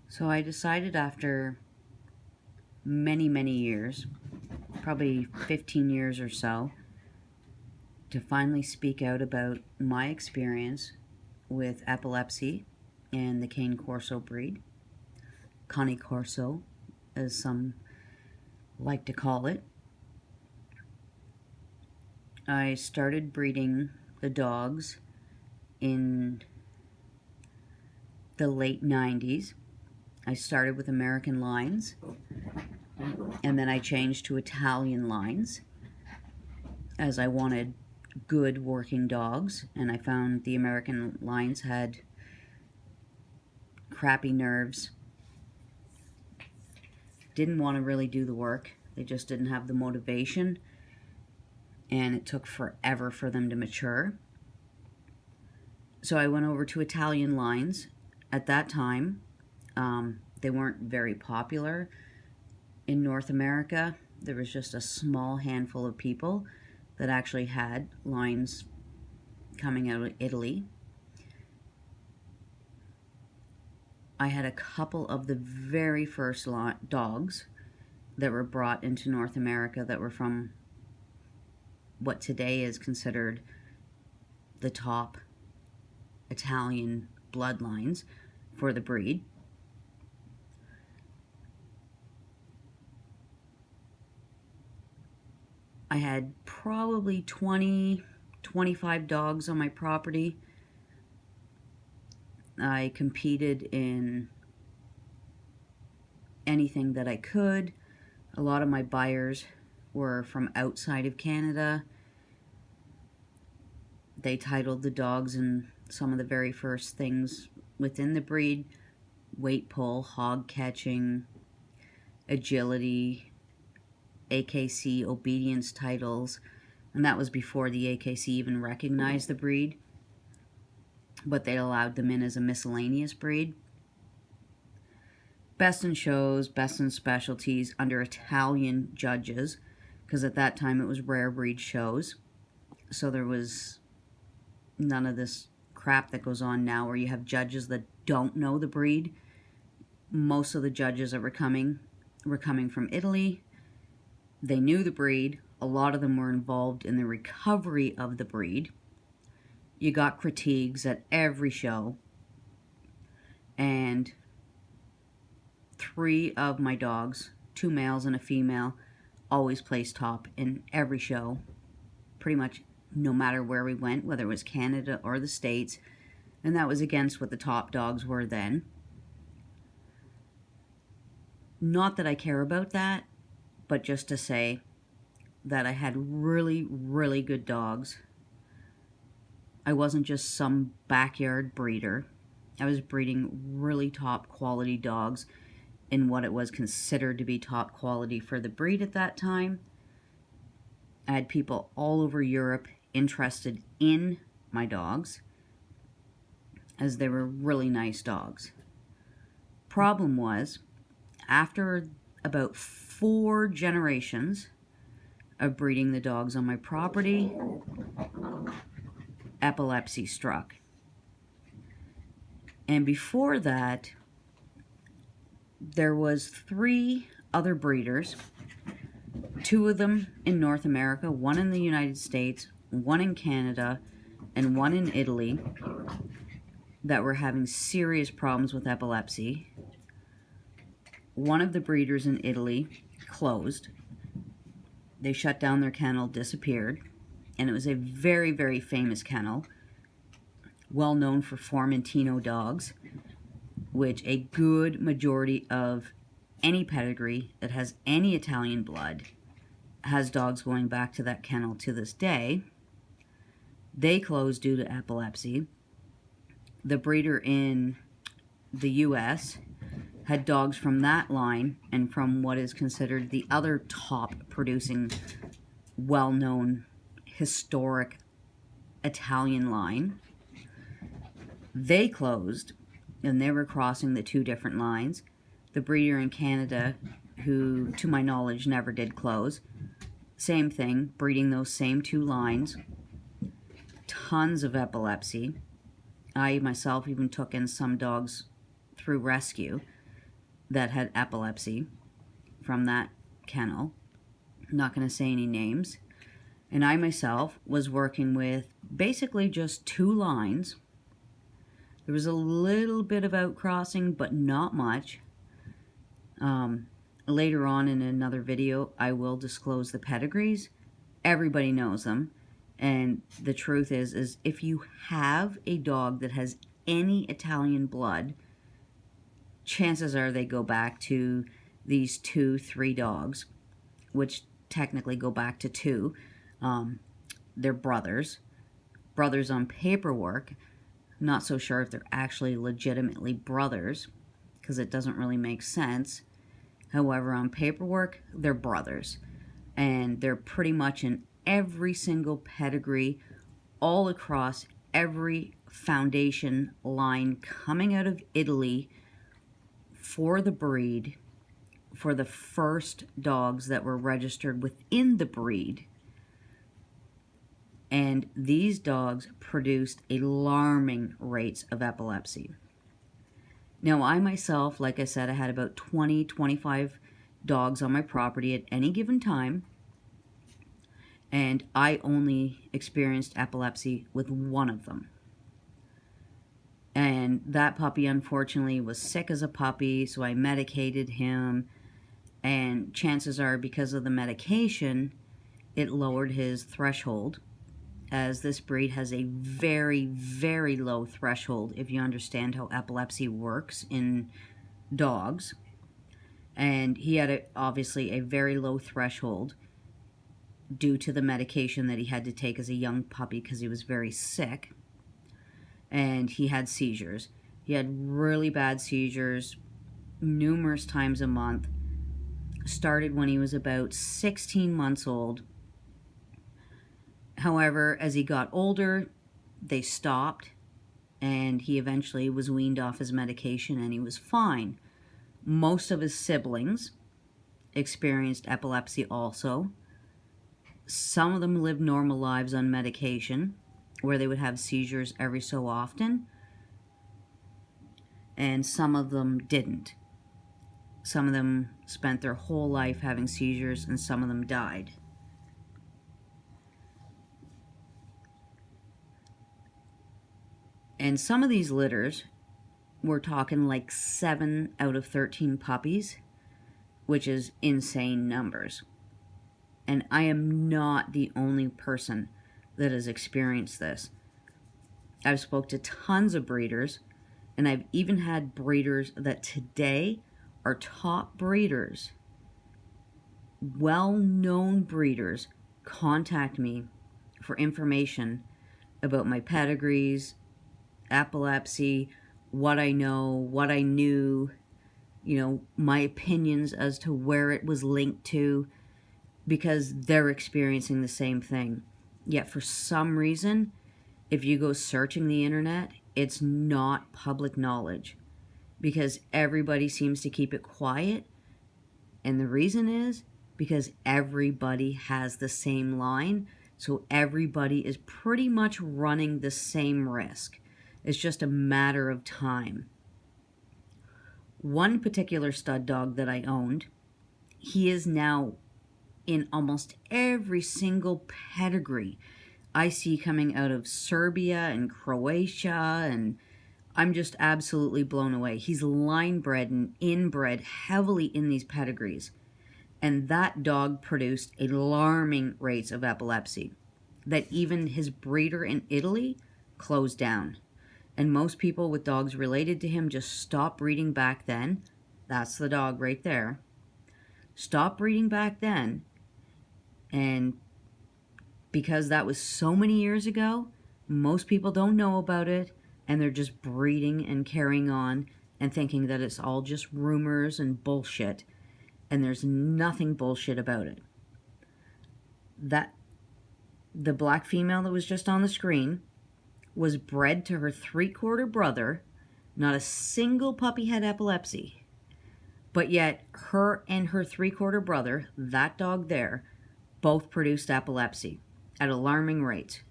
So I decided after many years, probably 15 years or so, to finally speak out about my experience with epilepsy and the cane corso breed, cane corso, as some like to call it. I started breeding the dogs in the late 90s. I started with American lines, and then I changed to Italian lines as I wanted good working dogs, and I found the American lines had crappy nerves, didn't want to really do the work. They just didn't have the motivation, and it took forever for them to mature. So I went over to Italian lines. At that time, they weren't very popular in North America. There was just a small handful of people that actually had lines coming out of Italy. I had a couple of the very first dogs that were brought into North America that were from what today is considered the top Italian bloodlines for the breed. I had probably 25 dogs on my property. I competed in anything that I could. A lot of my buyers were from outside of Canada. They titled the dogs in some of the very first things within the breed: weight pull, hog catching, agility, AKC obedience titles, and that was before the AKC even recognized the breed, but they allowed them in as a miscellaneous breed. Best in shows, best in specialties under Italian judges, because at that time it was rare breed shows, so there was none of this crap that goes on now where you have judges that don't know the breed. Most of the judges that were coming from Italy. They knew the breed. A lot of them were involved in the recovery of the breed. You got critiques at every show. And 3 of my dogs, 2 males and a female, always placed top in every show. Pretty much no matter where we went, whether it was Canada or the States. And that was against what the top dogs were then. Not that I care about that, but just to say that I had really good dogs. I wasn't just some backyard breeder. I was breeding really top quality dogs in what it was considered to be top quality for the breed at that time. I had people all over Europe interested in my dogs, as they were really nice dogs. Problem was, after about 4 generations of breeding the dogs on my property, epilepsy struck. And before that, there was 3 other breeders, 2 of them in North America, 1 in the United States, 1 in Canada, and 1 in Italy, that were having serious problems with epilepsy. One of the breeders in Italy closed. They shut down their kennel, disappeared, and it was a very famous kennel, well known for Formentino dogs, which a good majority of any pedigree that has any Italian blood has dogs going back to that kennel to this day. They closed due to epilepsy. The breeder in the US had dogs from that line and from what is considered the other top producing, well-known, historic Italian line. They closed, and they were crossing the 2 different lines. The breeder in Canada, who to my knowledge never did close, same thing, breeding those same 2 lines. Tons of epilepsy. I myself even took in some dogs through rescue. that had epilepsy from that kennel. I'm not going to say any names. And I myself was working with basically just 2 lines. There was a little bit of outcrossing, but not much. Later on in another video, I will disclose the pedigrees. Everybody knows them. And the truth is if you have a dog that has any Italian blood, chances are they go back to these 2-3 dogs, which technically go back to 2. They're brothers. Brothers on paperwork. Not so sure if they're actually legitimately brothers, because it doesn't really make sense. However, on paperwork, they're brothers. And they're pretty much in every single pedigree, all across every foundation line coming out of Italy for the breed, for the first dogs that were registered within the breed. And these dogs produced alarming rates of epilepsy. Now, I myself, like I said, I had about 20-25 dogs on my property at any given time. And I only experienced epilepsy with one of them. And that puppy, unfortunately, was sick as a puppy, so I medicated him. And chances are, because of the medication, it lowered his threshold, as this breed has a very, very low threshold, if you understand how epilepsy works in dogs. And he had, obviously, a very low threshold due to the medication that he had to take as a young puppy because he was very sick. And he had seizures. He had really bad seizures numerous times a month. Started when he was about 16 months old. However, as he got older, they stopped, and he eventually was weaned off his medication, and he was fine. Most of his siblings experienced epilepsy also. Some of them lived normal lives on medication, where they would have seizures every so often, and some of them didn't. Some of them spent their whole life having seizures, and some of them died. And some of these litters, we're talking like 7 out of 13 puppies, which is insane numbers. And I am not the only person that has experienced this. I've spoke to tons of breeders, and I've even had breeders that today are top breeders, well-known breeders, contact me for information about my pedigrees, epilepsy, what I know, what I knew, my opinions as to where it was linked to, because they're experiencing the same thing. Yet for some reason, if you go searching the internet, it's not public knowledge, because everybody seems to keep it quiet. And the reason is because everybody has the same line, so everybody is pretty much running the same risk. It's just a matter of time. One particular stud dog that I owned, he is now in almost every single pedigree I see coming out of Serbia and Croatia, and I'm just absolutely blown away. He's line bred and inbred heavily in these pedigrees. And that dog produced alarming rates of epilepsy that even his breeder in Italy closed down. And most people with dogs related to him just stopped breeding back then. That's the dog right there. Stopped breeding back then. And because that was so many years ago, most people don't know about it. And they're just breeding and carrying on and thinking that it's all just rumors and bullshit. And there's nothing bullshit about it. That the black female that was just on the screen was bred to her 3/4 brother. Not a single puppy had epilepsy. But yet, her and her 3/4 brother, that dog there, both produced epilepsy at alarming rates.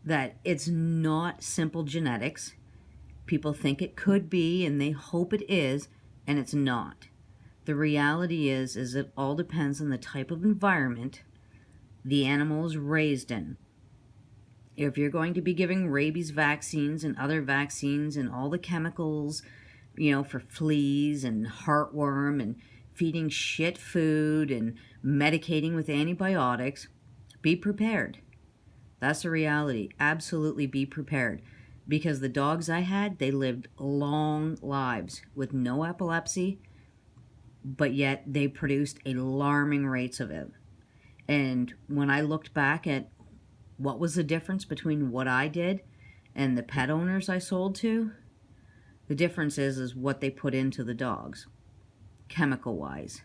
That it's not simple genetics. People think it could be and they hope it is, and it's not. The reality is it all depends on the type of environment the animal is raised in. If you're going to be giving rabies vaccines and other vaccines and all the chemicals, for fleas and heartworm and feeding shit food and medicating with antibiotics, be prepared. That's the reality. Absolutely be prepared. Because the dogs I had, they lived long lives with no epilepsy, but yet they produced alarming rates of it. And when I looked back at what was the difference between what I did and the pet owners I sold to, the difference is what they put into the dogs, chemical-wise.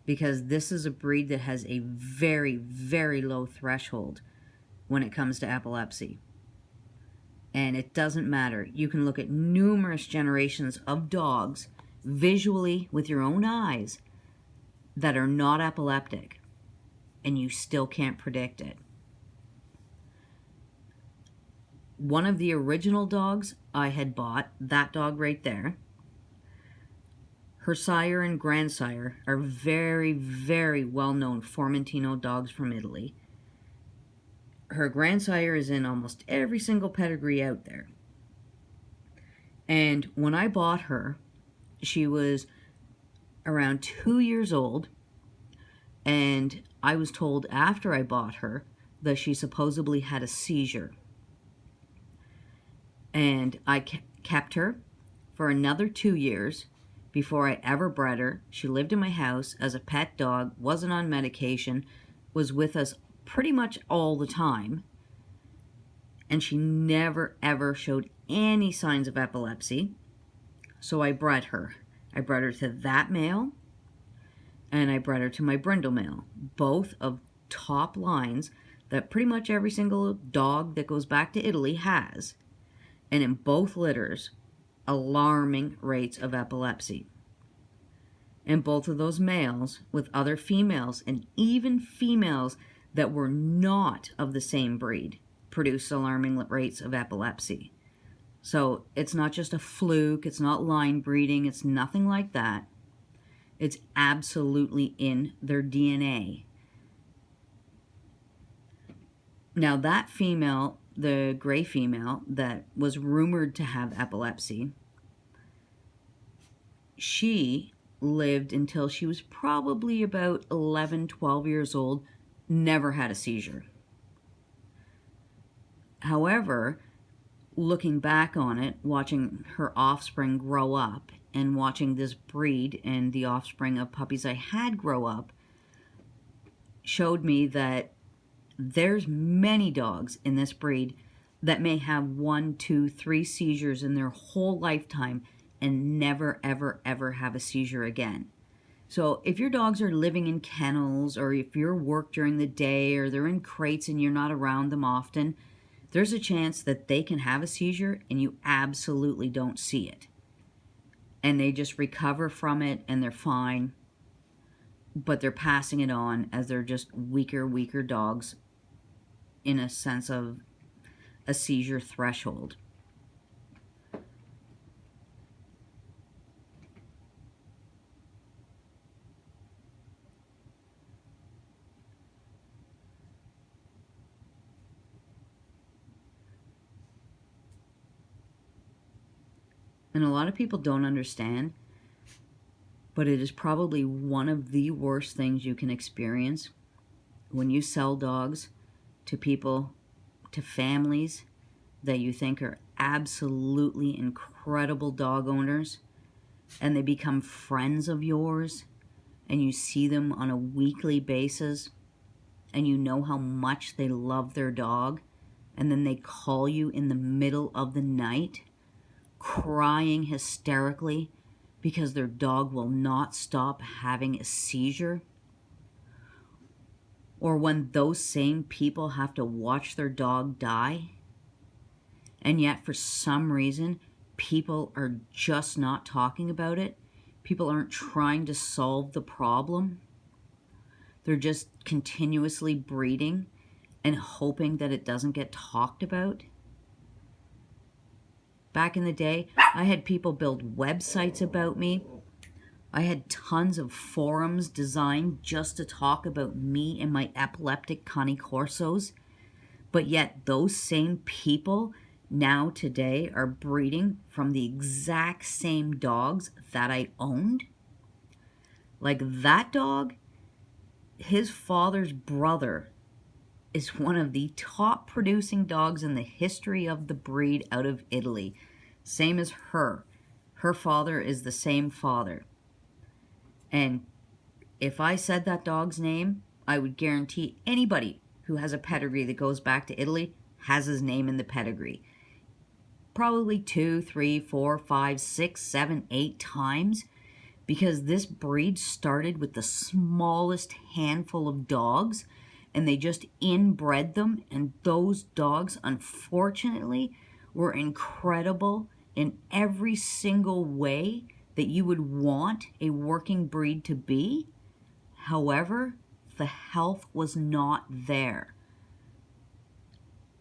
Because this is a breed that has a very, very low threshold when it comes to epilepsy. And it doesn't matter. You can look at numerous generations of dogs visually with your own eyes that are not epileptic, and you still can't predict it. One of the original dogs I had bought, that dog right there, her sire and grandsire are very, very well-known Formentino dogs from Italy. Her grandsire is in almost every single pedigree out there. And when I bought her, she was around 2 years old, and I was told after I bought her that she supposedly had a seizure. And I kept her for another 2 years before I ever bred her. She lived in my house as a pet dog, wasn't on medication, was with us pretty much all the time. And she never, ever showed any signs of epilepsy. So I bred her. I bred her to that male, and I bred her to my brindle male, both of top lines that pretty much every single dog that goes back to Italy has. And in both litters, alarming rates of epilepsy. And both of those males with other females, and even females that were not of the same breed, produced alarming rates of epilepsy. So it's not just a fluke, it's not line breeding, it's nothing like that. It's absolutely in their DNA. Now that female, the gray female that was rumored to have epilepsy, she lived until she was probably about 11, 12 years old, never had a seizure. However, looking back on it, watching her offspring grow up and watching this breed and the offspring of puppies I had grow up showed me that there's many dogs in this breed that may have 1, 2, 3 seizures in their whole lifetime and never, ever, ever have a seizure again. So if your dogs are living in kennels, or if you're work during the day, or they're in crates and you're not around them often, there's a chance that they can have a seizure and you absolutely don't see it. And they just recover from it and they're fine, but they're passing it on as they're just weaker dogs in a sense of a seizure threshold. And a lot of people don't understand, but it is probably one of the worst things you can experience when you sell dogs to people, to families that you think are absolutely incredible dog owners, and they become friends of yours, and you see them on a weekly basis, and you know how much they love their dog, and then they call you in the middle of the night crying hysterically because their dog will not stop having a seizure. Or when those same people have to watch their dog die, and yet for some reason people are just not talking about it. People aren't trying to solve the problem. They're just continuously breeding and hoping that it doesn't get talked about. Back in the day, I had people build websites about me. I had tons of forums designed just to talk about me and my epileptic cane corsos. But yet those same people now today are breeding from the exact same dogs that I owned. Like that dog, his father's brother is one of the top producing dogs in the history of the breed out of Italy. Same as her. Her father is the same father. And if I said that dog's name, I would guarantee anybody who has a pedigree that goes back to Italy has his name in the pedigree. Probably 2, 3, 4, 5, 6, 7, 8 times, because this breed started with the smallest handful of dogs and they just inbred them, and those dogs unfortunately were incredible in every single way that you would want a working breed to be. However, the health was not there.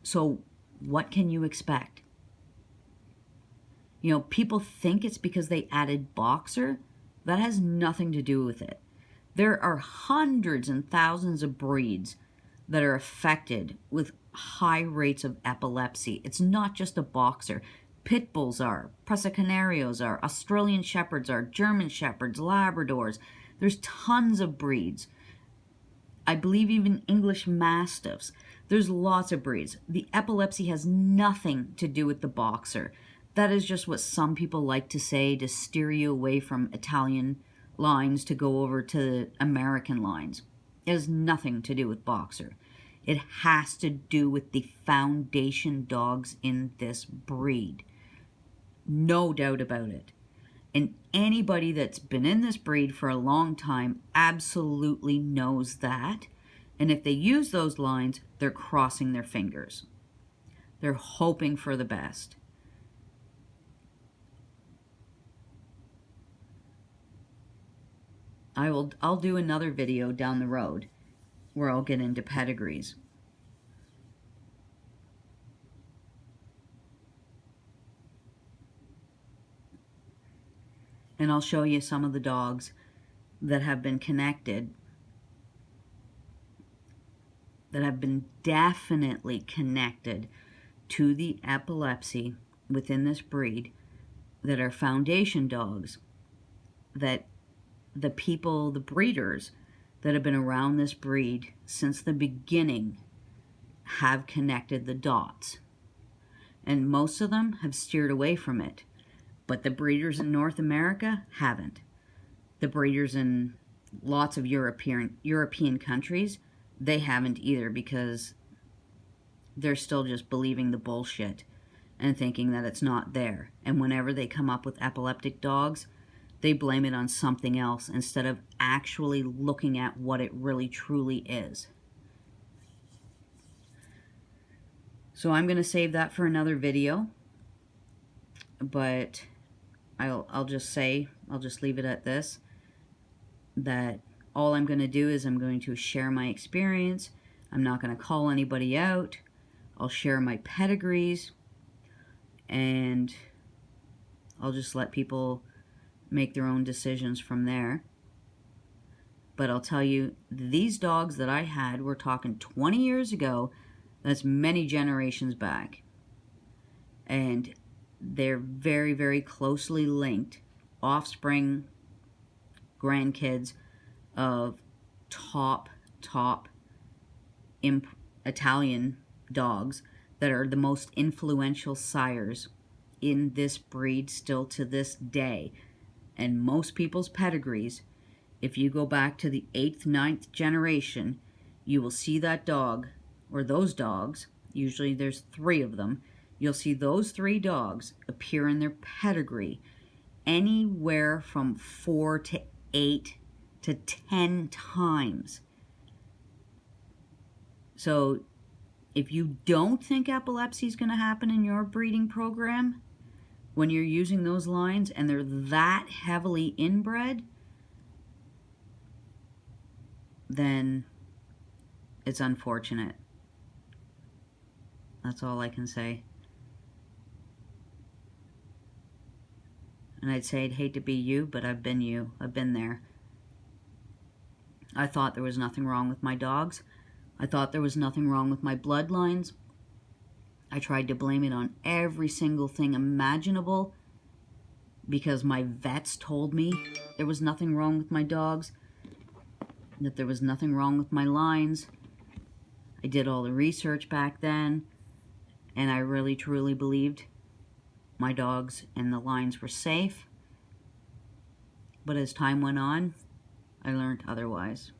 So what can you expect? You know, people think it's because they added boxer. That has nothing to do with it. There are hundreds and thousands of breeds that are affected with high rates of epilepsy. It's not just a boxer. Pit bulls are, Presa Canarios are, Australian Shepherds are, German Shepherds, Labradors. There's tons of breeds. I believe even English Mastiffs. There's lots of breeds. The epilepsy has nothing to do with the boxer. That is just what some people like to say to steer you away from Italian lines to go over to American lines. It has nothing to do with boxer. It has to do with the foundation dogs in this breed. No doubt about it. And anybody that's been in this breed for a long time absolutely knows that. And if they use those lines, they're crossing their fingers. They're hoping for the best. I'll do another video down the road where I'll get into pedigrees. And I'll show you some of the dogs that have been connected, that have been definitely connected to the epilepsy within this breed, that are foundation dogs, that the people, the breeders that have been around this breed since the beginning have connected the dots. And most of them have steered away from it. But the breeders in North America haven't. The breeders in lots of European countries, they haven't either, because they're still just believing the bullshit and thinking that it's not there. And whenever they come up with epileptic dogs, they blame it on something else instead of actually looking at what it really truly is. So I'm going to save that for another video, but I'll just leave it at this, that all I'm going to do is I'm going to share my experience. I'm not going to call anybody out. I'll share my pedigrees, and I'll just let people make their own decisions from there. But I'll tell you, these dogs that I had, we're talking 20 years ago, that's many generations back. And they're very, very closely linked, offspring, grandkids of top Italian dogs that are the most influential sires in this breed still to this day. And most people's pedigrees, if you go back to the 8th, 9th generation, you will see that dog, or those dogs, usually there's 3 of them, you'll see those 3 dogs appear in their pedigree anywhere from 4 to 8 to 10 times. So if you don't think epilepsy is going to happen in your breeding program, when you're using those lines and they're that heavily inbred, then it's unfortunate. That's all I can say. And I'd say I'd hate to be you, but I've been you. I've been there. I thought there was nothing wrong with my dogs. I thought there was nothing wrong with my bloodlines. I tried to blame it on every single thing imaginable because my vets told me there was nothing wrong with my dogs, that there was nothing wrong with my lines. I did all the research back then, and I really truly believed my dogs and the lines were safe. But as time went on, I learned otherwise.